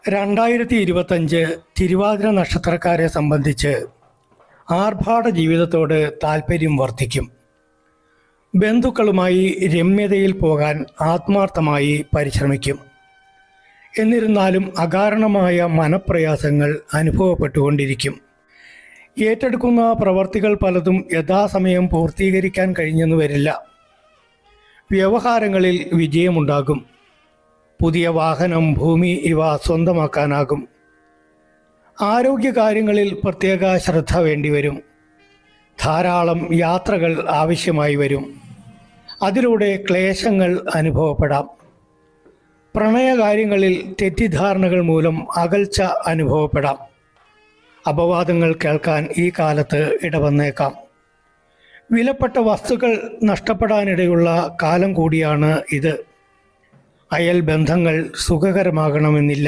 2025 തിരുവാതിര നക്ഷത്രക്കാരെ സംബന്ധിച്ച് ആർഭാട ജീവിതത്തോട് താൽപ്പര്യം വർദ്ധിക്കും. ബന്ധുക്കളുമായി രമ്യതയിൽ പോകാൻ ആത്മാർത്ഥമായി പരിശ്രമിക്കും. എന്നിരുന്നാലും അകാരണമായ മനപ്രയാസങ്ങൾ അനുഭവപ്പെട്ടുകൊണ്ടിരിക്കും. ഏറ്റെടുക്കുന്ന പ്രവർത്തികൾ പലതും യഥാസമയം പൂർത്തീകരിക്കാൻ കഴിഞ്ഞെന്നു വരില്ല. വ്യവഹാരങ്ങളിൽ വിജയമുണ്ടാകും. പുതിയ വാഹനം, ഭൂമി ഇവ സ്വന്തമാക്കാനാകും. ആരോഗ്യകാര്യങ്ങളിൽ പ്രത്യേക ശ്രദ്ധ വേണ്ടിവരും. ധാരാളം യാത്രകൾ ആവശ്യമായി വരും. അതിലൂടെ ക്ലേശങ്ങൾ അനുഭവപ്പെടാം. പ്രണയകാര്യങ്ങളിൽ തെറ്റിദ്ധാരണകൾ മൂലം അകൽച്ച അനുഭവപ്പെടാം. അപവാദങ്ങൾ കേൾക്കാൻ ഈ കാലത്ത് ഇടവന്നേക്കാം. വിലപ്പെട്ട വസ്തുക്കൾ നഷ്ടപ്പെടാനിടയുള്ള കാലം കൂടിയാണ് ഇത്. അയൽ ബന്ധങ്ങൾ സുഖകരമാകണമെന്നില്ല.